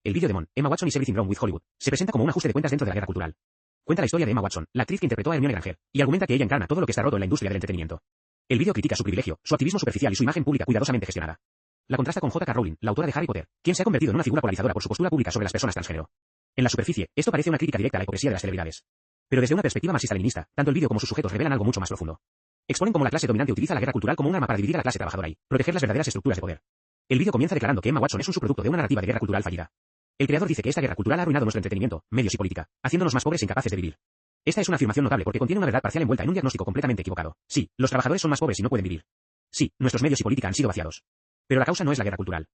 El vídeo de Mon, Emma Watson is Everything Wrong with Hollywood se presenta como un ajuste de cuentas dentro de la guerra cultural. Cuenta la historia de Emma Watson, la actriz que interpretó a Hermione Granger, y argumenta que ella encarna todo lo que está roto en la industria del entretenimiento. El vídeo critica su privilegio, su activismo superficial y su imagen pública cuidadosamente gestionada. La contrasta con J.K. Rowling, la autora de Harry Potter, quien se ha convertido en una figura polarizadora por su postura pública sobre las personas transgénero. En la superficie, esto parece una crítica directa a la hipocresía de las celebridades. Pero desde una perspectiva marxista-leninista, tanto el vídeo como sus sujetos revelan algo mucho más profundo. Exponen cómo la clase dominante utiliza la guerra cultural como un arma para dividir a la clase trabajadora y proteger las verdaderas estructuras de poder. El vídeo comienza declarando que Emma Watson es un subproducto de una narrativa de guerra cultural fallida. El creador dice que esta guerra cultural ha arruinado nuestro entretenimiento, medios y política, haciéndonos más pobres e incapaces de vivir. Esta es una afirmación notable porque contiene una verdad parcial envuelta en un diagnóstico completamente equivocado. Sí, los trabajadores son más pobres y no pueden vivir. Sí, nuestros medios y política han sido vaciados. Pero la causa no es la guerra cultural.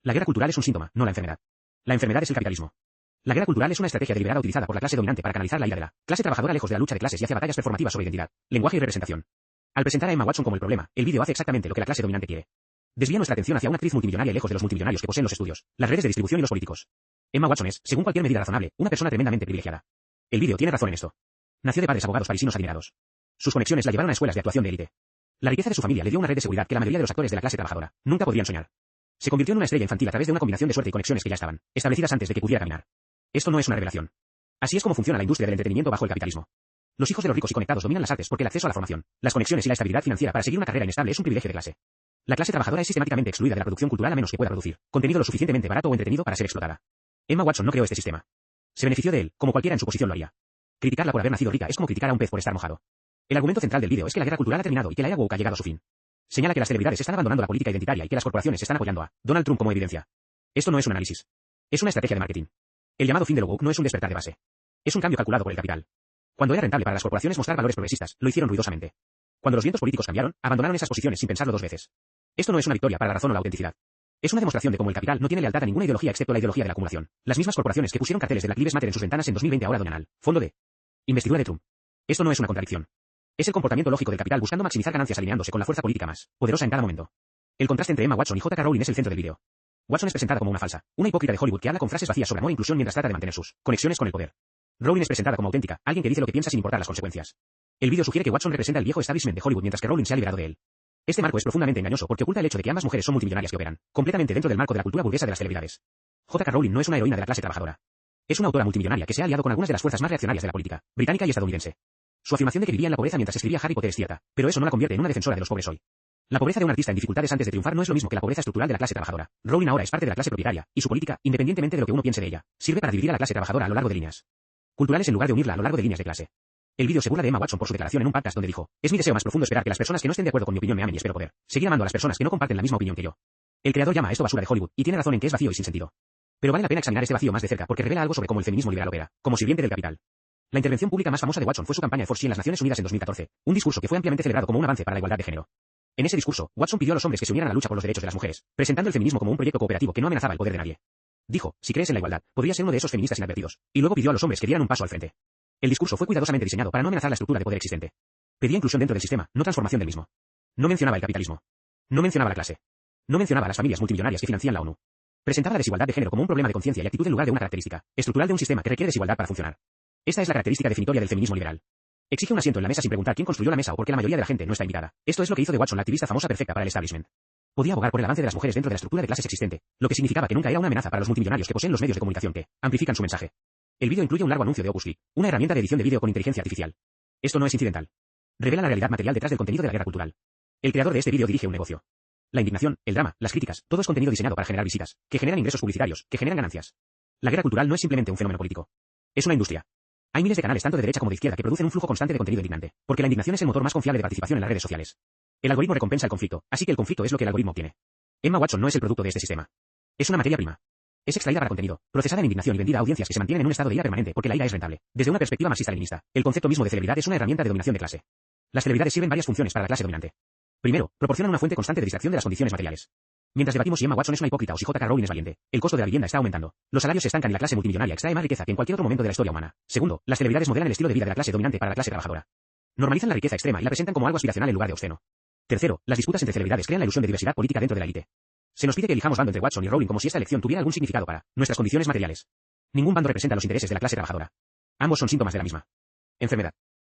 La guerra cultural es un síntoma, no la enfermedad. La enfermedad es el capitalismo. La guerra cultural es una estrategia deliberada utilizada por la clase dominante para canalizar la ira de la clase trabajadora lejos de la lucha de clases y hacia batallas performativas sobre identidad, lenguaje y representación. Al presentar a Emma Watson como el problema, el vídeo hace exactamente lo que la clase dominante quiere. Desvía nuestra atención hacia una actriz multimillonaria lejos de los multimillonarios que poseen los estudios, las redes de distribución y los políticos. Emma Watson es, según cualquier medida razonable, una persona tremendamente privilegiada. El vídeo tiene razón en esto. Nació de padres abogados parisinos adinerados. Sus conexiones la llevaron a escuelas de actuación de élite. La riqueza de su familia le dio una red de seguridad que la mayoría de los actores de la clase trabajadora nunca podrían soñar. Se convirtió en una estrella infantil a través de una combinación de suerte y conexiones que ya estaban establecidas antes de que pudiera caminar. Esto no es una revelación. Así es como funciona la industria del entretenimiento bajo el capitalismo. Los hijos de los ricos y conectados dominan las artes porque el acceso a la formación, las conexiones y la estabilidad financiera para seguir una carrera inestable es un privilegio de clase. La clase trabajadora es sistemáticamente excluida de la producción cultural a menos que pueda producir contenido lo suficientemente barato o entretenido para ser explotada. Emma Watson no creó este sistema. Se benefició de él, como cualquiera en su posición lo haría. Criticarla por haber nacido rica es como criticar a un pez por estar mojado. El argumento central del vídeo es que la guerra cultural ha terminado y que la era woke ha llegado a su fin. Señala que las celebridades están abandonando la política identitaria y que las corporaciones están apoyando a Donald Trump como evidencia. Esto no es un análisis. Es una estrategia de marketing. El llamado fin de lo woke no es un despertar de base. Es un cambio calculado por el capital. Cuando era rentable para las corporaciones mostrar valores progresistas, lo hicieron ruidosamente. Cuando los vientos políticos cambiaron, abandonaron esas posiciones sin pensarlo dos veces. Esto no es una victoria para la razón o la autenticidad. Es una demostración de cómo el capital no tiene lealtad a ninguna ideología excepto la ideología de la acumulación. Las mismas corporaciones que pusieron carteles de Black Lives Matter en sus ventanas en 2020 ahora donan al fondo de investidura de Trump. Esto no es una contradicción. Es el comportamiento lógico del capital buscando maximizar ganancias alineándose con la fuerza política más poderosa en cada momento. El contraste entre Emma Watson y J.K. Rowling es el centro del vídeo. Watson es presentada como una falsa, una hipócrita de Hollywood que habla con frases vacías sobre amor e inclusión mientras trata de mantener sus conexiones con el poder. Rowling es presentada como auténtica, alguien que dice lo que piensa sin importar las consecuencias. El vídeo sugiere que Watson representa el viejo establishment de Hollywood mientras que Rowling se ha liberado de él. Este marco es profundamente engañoso porque oculta el hecho de que ambas mujeres son multimillonarias que operan completamente dentro del marco de la cultura burguesa de las celebridades. J.K. Rowling no es una heroína de la clase trabajadora. Es una autora multimillonaria que se ha aliado con algunas de las fuerzas más reaccionarias de la política británica y estadounidense. Su afirmación de que vivía en la pobreza mientras escribía Harry Potter es cierta, pero eso no la convierte en una defensora de los pobres hoy. La pobreza de un artista en dificultades antes de triunfar no es lo mismo que la pobreza estructural de la clase trabajadora. Rowling ahora es parte de la clase propietaria, y su política, independientemente de lo que uno piense de ella, sirve para dividir a la clase trabajadora a lo largo de líneas culturales en lugar de unirla a lo largo de líneas de clase. El vídeo se burla de Emma Watson por su declaración en un podcast donde dijo: "Es mi deseo más profundo esperar que las personas que no estén de acuerdo con mi opinión me amen y espero poder seguir amando a las personas que no comparten la misma opinión que yo". El creador llama a esto basura de Hollywood, y tiene razón en que es vacío y sin sentido. Pero vale la pena examinar este vacío más de cerca porque revela algo sobre cómo el feminismo liberal opera, como sirviente del capital. La intervención pública más famosa de Watson fue su campaña de For She en las Naciones Unidas en 2014, un discurso que fue ampliamente celebrado como un avance para la igualdad de género. En ese discurso, Watson pidió a los hombres que se unieran a la lucha por los derechos de las mujeres, presentando el feminismo como un proyecto cooperativo que no amenazaba el poder de nadie. Dijo: "Si crees en la igualdad, podrías ser uno de esos feministas inadvertidos", y luego pidió a los hombres que dieran un paso al frente. El discurso fue cuidadosamente diseñado para no amenazar la estructura de poder existente. Pedía inclusión dentro del sistema, no transformación del mismo. No mencionaba el capitalismo. No mencionaba la clase. No mencionaba a las familias multimillonarias que financian la ONU. Presentaba la desigualdad de género como un problema de conciencia y actitud en lugar de una característica estructural de un sistema que requiere desigualdad para funcionar. Esta es la característica definitoria del feminismo liberal. Exige un asiento en la mesa sin preguntar quién construyó la mesa o por qué la mayoría de la gente no está invitada. Esto es lo que hizo de Watson la activista famosa perfecta para el establishment. Podía abogar por el avance de las mujeres dentro de la estructura de clases existente, lo que significaba que nunca era una amenaza para los multimillonarios que poseen los medios de comunicación que amplifican su mensaje. El vídeo incluye un largo anuncio de Opus Clip, una herramienta de edición de vídeo con inteligencia artificial. Esto no es incidental. Revela la realidad material detrás del contenido de la guerra cultural. El creador de este vídeo dirige un negocio. La indignación, el drama, las críticas, todo es contenido diseñado para generar visitas, que generan ingresos publicitarios, que generan ganancias. La guerra cultural no es simplemente un fenómeno político. Es una industria. Hay miles de canales tanto de derecha como de izquierda que producen un flujo constante de contenido indignante, porque la indignación es el motor más confiable de participación en las redes sociales. El algoritmo recompensa el conflicto, así que el conflicto es lo que el algoritmo obtiene. Emma Watson no es el producto de este sistema. Es una materia prima. Es extraída para contenido, procesada en indignación y vendida a audiencias que se mantienen en un estado de ira permanente porque la ira es rentable. Desde una perspectiva marxista-leninista, el concepto mismo de celebridad es una herramienta de dominación de clase. Las celebridades sirven varias funciones para la clase dominante. Primero, proporcionan una fuente constante de distracción de las condiciones materiales. Mientras debatimos si Emma Watson es una hipócrita o si J.K. Rowling es valiente, el costo de la vivienda está aumentando. Los salarios se estancan y la clase multimillonaria extrae más riqueza que en cualquier otro momento de la historia humana. Segundo, las celebridades modelan el estilo de vida de la clase dominante para la clase trabajadora. Normalizan la riqueza extrema y la presentan como algo aspiracional en lugar de obsceno. Tercero, las disputas entre celebridades crean la ilusión de diversidad política dentro de la élite. Se nos pide que elijamos bando entre Watson y Rowling como si esta elección tuviera algún significado para nuestras condiciones materiales. Ningún bando representa los intereses de la clase trabajadora. Ambos son síntomas de la misma enfermedad.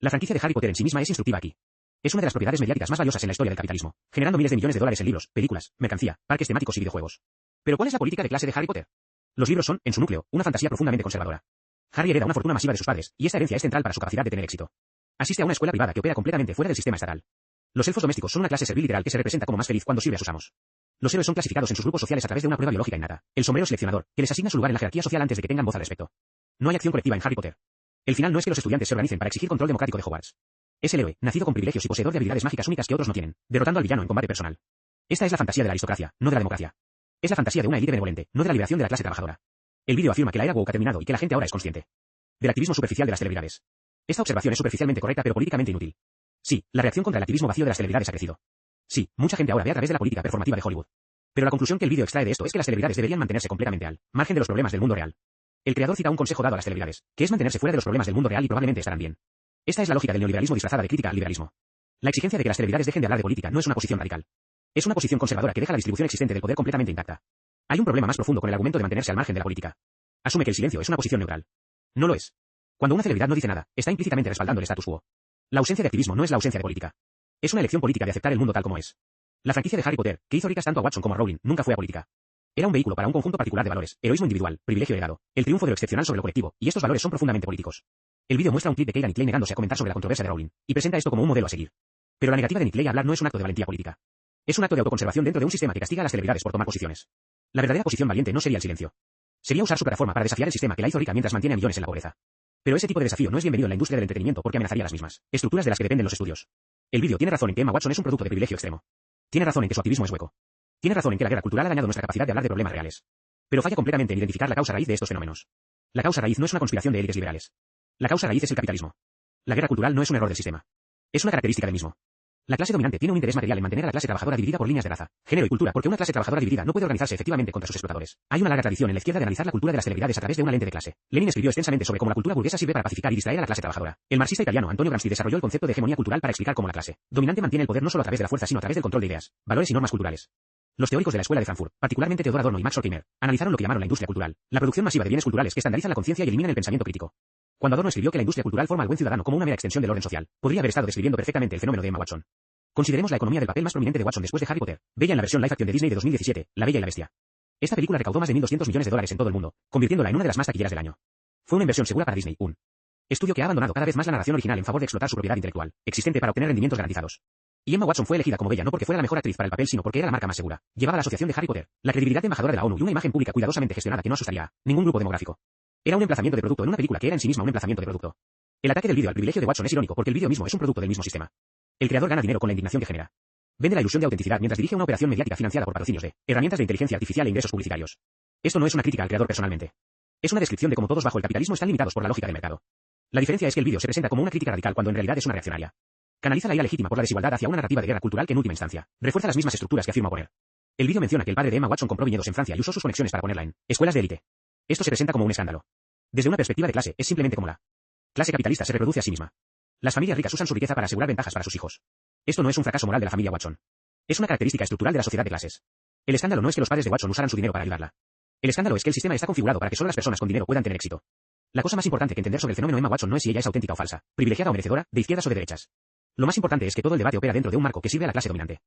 La franquicia de Harry Potter en sí misma es instructiva aquí. Es una de las propiedades mediáticas más valiosas en la historia del capitalismo, generando miles de millones de dólares en libros, películas, mercancía, parques temáticos y videojuegos. Pero ¿cuál es la política de clase de Harry Potter? Los libros son, en su núcleo, una fantasía profundamente conservadora. Harry hereda una fortuna masiva de sus padres, y esta herencia es central para su capacidad de tener éxito. Asiste a una escuela privada que opera completamente fuera del sistema estatal. Los elfos domésticos son una clase servil literal que se representa como más feliz cuando sirve a sus amos. Los héroes son clasificados en sus grupos sociales a través de una prueba biológica innata, el sombrero seleccionador, que les asigna su lugar en la jerarquía social antes de que tengan voz al respecto. No hay acción colectiva en Harry Potter. El final no es que los estudiantes se organicen para exigir control democrático de Hogwarts. Es el héroe, nacido con privilegios y poseedor de habilidades mágicas únicas que otros no tienen, derrotando al villano en combate personal. Esta es la fantasía de la aristocracia, no de la democracia. Es la fantasía de una élite benevolente, no de la liberación de la clase trabajadora. El vídeo afirma que la era woke ha terminado y que la gente ahora es consciente del activismo superficial de las celebridades. Esta observación es superficialmente correcta pero políticamente inútil. Sí, la reacción contra el activismo vacío de las celebridades ha crecido. Sí, mucha gente ahora ve a través de la política performativa de Hollywood. Pero la conclusión que el vídeo extrae de esto es que las celebridades deberían mantenerse completamente al margen de los problemas del mundo real. El creador cita un consejo dado a las celebridades, que es mantenerse fuera de los problemas del mundo real y probablemente estarán bien. Esta es la lógica del neoliberalismo disfrazada de crítica al liberalismo. La exigencia de que las celebridades dejen de hablar de política no es una posición radical. Es una posición conservadora que deja la distribución existente del poder completamente intacta. Hay un problema más profundo con el argumento de mantenerse al margen de la política. Asume que el silencio es una posición neutral. No lo es. Cuando una celebridad no dice nada, está implícitamente respaldando el status quo. La ausencia de activismo no es la ausencia de política. Es una elección política de aceptar el mundo tal como es. La franquicia de Harry Potter, que hizo ricas tanto a Watson como a Rowling, nunca fue apolítica. Era un vehículo para un conjunto particular de valores, heroísmo individual, privilegio heredado, el triunfo de lo excepcional sobre lo colectivo, y estos valores son profundamente políticos. El vídeo muestra un clip de Keira Knightley negándose a comentar sobre la controversia de Rowling, y presenta esto como un modelo a seguir. Pero la negativa de Knightley a hablar no es un acto de valentía política. Es un acto de autoconservación dentro de un sistema que castiga a las celebridades por tomar posiciones. La verdadera posición valiente no sería el silencio. Sería usar su plataforma para desafiar el sistema que la hizo rica mientras mantiene a millones en la pobreza. Pero ese tipo de desafío no es bienvenido en la industria del entretenimiento porque amenazaría las mismas estructuras de las que dependen los estudios. El vídeo tiene razón en que Emma Watson es un producto de privilegio extremo. Tiene razón en que su activismo es hueco. Tiene razón en que la guerra cultural ha dañado nuestra capacidad de hablar de problemas reales. Pero falla completamente en identificar la causa raíz de estos fenómenos. La causa raíz no es una conspiración de élites liberales. La causa raíz es el capitalismo. La guerra cultural no es un error del sistema. Es una característica del mismo. La clase dominante tiene un interés material en mantener a la clase trabajadora dividida por líneas de raza, género y cultura, porque una clase trabajadora dividida no puede organizarse efectivamente contra sus explotadores. Hay una larga tradición en la izquierda de analizar la cultura de las celebridades a través de una lente de clase. Lenin escribió extensamente sobre cómo la cultura burguesa sirve para pacificar y distraer a la clase trabajadora. El marxista italiano Antonio Gramsci desarrolló el concepto de hegemonía cultural para explicar cómo la clase dominante mantiene el poder no solo a través de la fuerza sino a través del control de ideas, valores y normas culturales. Los teóricos de la escuela de Frankfurt, particularmente Theodor Adorno y Max Horkheimer, analizaron lo que llamaron la industria cultural, la producción masiva de bienes culturales que estandarizan la conciencia y eliminan el pensamiento crítico. Cuando Adorno escribió que la industria cultural forma al buen ciudadano como una mera extensión del orden social, podría haber estado describiendo perfectamente el fenómeno de Emma Watson. Consideremos la economía del papel más prominente de Watson después de Harry Potter, Bella en la versión live action de Disney de 2017, La Bella y la Bestia. Esta película recaudó más de $1.200 millones en todo el mundo, convirtiéndola en una de las más taquilleras del año. Fue una inversión segura para Disney, un estudio que ha abandonado cada vez más la narración original en favor de explotar su propiedad intelectual, existente para obtener rendimientos garantizados. Y Emma Watson fue elegida como Bella no porque fuera la mejor actriz para el papel sino porque era la marca más segura. Llevaba la asociación de Harry Potter, la credibilidad de embajadora de la ONU y una imagen pública cuidadosamente gestionada que no asustaría a ningún grupo demográfico. Era un emplazamiento de producto en una película que era en sí misma un emplazamiento de producto. El ataque del vídeo al privilegio de Watson es irónico porque el vídeo mismo es un producto del mismo sistema. El creador gana dinero con la indignación que genera. Vende la ilusión de autenticidad mientras dirige una operación mediática financiada por patrocinios de herramientas de inteligencia artificial e ingresos publicitarios. Esto no es una crítica al creador personalmente. Es una descripción de cómo todos bajo el capitalismo están limitados por la lógica del mercado. La diferencia es que el vídeo se presenta como una crítica radical cuando en realidad es una reaccionaria. Canaliza la ira legítima por la desigualdad hacia una narrativa de guerra cultural que en última instancia refuerza las mismas estructuras que afirma oponer. El vídeo menciona que el padre de Emma Watson compró viñedos en Francia y usó sus conexiones para ponerla en escuelas de élite. Esto se presenta como un escándalo. Desde una perspectiva de clase, es simplemente como la clase capitalista se reproduce a sí misma. Las familias ricas usan su riqueza para asegurar ventajas para sus hijos. Esto no es un fracaso moral de la familia Watson. Es una característica estructural de la sociedad de clases. El escándalo no es que los padres de Watson usaran su dinero para ayudarla. El escándalo es que el sistema está configurado para que solo las personas con dinero puedan tener éxito. La cosa más importante que entender sobre el fenómeno Emma Watson no es si ella es auténtica o falsa, privilegiada o merecedora, de izquierdas o de derechas. Lo más importante es que todo el debate opera dentro de un marco que sirve a la clase dominante.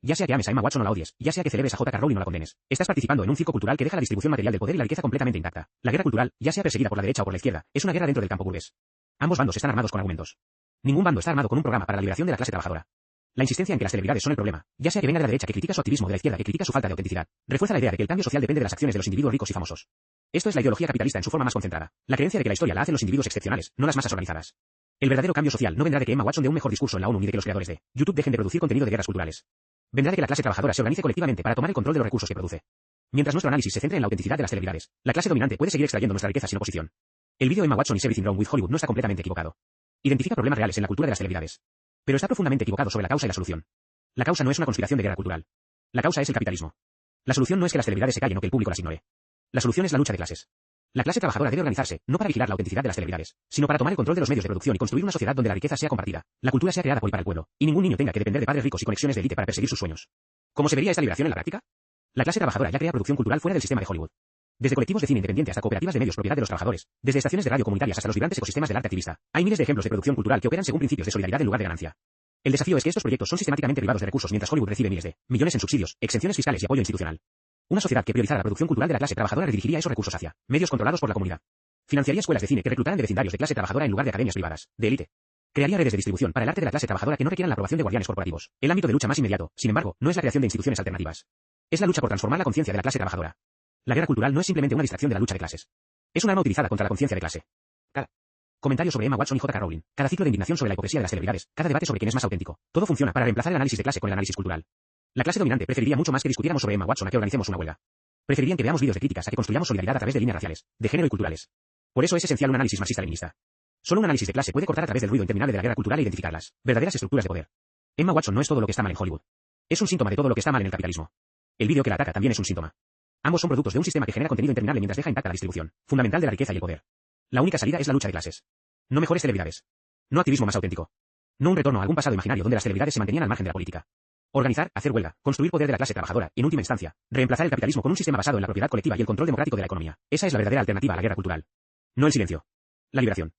Ya sea que ames a Emma Watson o la odies, ya sea que celebres a J.K. Rowling o la condenes, estás participando en un circo cultural que deja la distribución material del poder y la riqueza completamente intacta. La guerra cultural, ya sea perseguida por la derecha o por la izquierda, es una guerra dentro del campo burgués. Ambos bandos están armados con argumentos. Ningún bando está armado con un programa para la liberación de la clase trabajadora. La insistencia en que las celebridades son el problema, ya sea que venga de la derecha que critica su activismo o de la izquierda que critica su falta de autenticidad, refuerza la idea de que el cambio social depende de las acciones de los individuos ricos y famosos. Esto es la ideología capitalista en su forma más concentrada. La creencia de que la historia la hacen los individuos excepcionales, no las masas organizadas. El verdadero cambio social no vendrá de que Emma Watson dé un mejor discurso en la ONU ni de que los creadores de YouTube dejen de producir contenido de guerras culturales. Vendrá de que la clase trabajadora se organice colectivamente para tomar el control de los recursos que produce. Mientras nuestro análisis se centre en la autenticidad de las celebridades, la clase dominante puede seguir extrayendo nuestra riqueza sin oposición. El vídeo Emma Watson is Everything Wrong with Hollywood no está completamente equivocado. Identifica problemas reales en la cultura de las celebridades. Pero está profundamente equivocado sobre la causa y la solución. La causa no es una conspiración de guerra cultural. La causa es el capitalismo. La solución no es que las celebridades se callen o que el público las ignore. La solución es la lucha de clases. La clase trabajadora debe organizarse, no para vigilar la autenticidad de las celebridades, sino para tomar el control de los medios de producción y construir una sociedad donde la riqueza sea compartida, la cultura sea creada por y para el pueblo, y ningún niño tenga que depender de padres ricos y conexiones de élite para perseguir sus sueños. ¿Cómo se vería esta liberación en la práctica? La clase trabajadora ya crea producción cultural fuera del sistema de Hollywood. Desde colectivos de cine independiente hasta cooperativas de medios propiedad de los trabajadores, desde estaciones de radio comunitarias hasta los vibrantes ecosistemas del arte activista, hay miles de ejemplos de producción cultural que operan según principios de solidaridad en lugar de ganancia. El desafío es que estos proyectos son sistemáticamente privados de recursos mientras Hollywood recibe miles de millones en subsidios, exenciones fiscales y apoyo institucional. Una sociedad que priorizara la producción cultural de la clase trabajadora redirigiría esos recursos hacia medios controlados por la comunidad. Financiaría escuelas de cine que reclutaran de vecindarios de clase trabajadora en lugar de academias privadas, de élite. Crearía redes de distribución para el arte de la clase trabajadora que no requieran la aprobación de guardianes corporativos. El ámbito de lucha más inmediato, sin embargo, no es la creación de instituciones alternativas. Es la lucha por transformar la conciencia de la clase trabajadora. La guerra cultural no es simplemente una distracción de la lucha de clases. Es una arma utilizada contra la conciencia de clase. Comentario sobre Emma Watson y J.K. Rowling. Cada ciclo de indignación sobre la hipocresía de las celebridades. Cada debate sobre quién es más auténtico. Todo funciona para reemplazar el análisis de clase con el análisis cultural. La clase dominante preferiría mucho más que discutiéramos sobre Emma Watson a que organicemos una huelga. Preferirían que veamos vídeos de críticas a que construyamos solidaridad a través de líneas raciales, de género y culturales. Por eso es esencial un análisis marxista-leninista. Solo un análisis de clase puede cortar a través del ruido interminable de la guerra cultural e identificar las verdaderas estructuras de poder. Emma Watson no es todo lo que está mal en Hollywood. Es un síntoma de todo lo que está mal en el capitalismo. El vídeo que la ataca también es un síntoma. Ambos son productos de un sistema que genera contenido interminable mientras deja intacta la distribución fundamental de la riqueza y el poder. La única salida es la lucha de clases. No mejores celebridades. No activismo más auténtico. No un retorno a algún pasado imaginario donde las celebridades se mantenían al margen de la política. Organizar, hacer huelga, construir poder de la clase trabajadora, y en última instancia, reemplazar el capitalismo con un sistema basado en la propiedad colectiva y el control democrático de la economía. Esa es la verdadera alternativa a la guerra cultural. No el silencio. La liberación.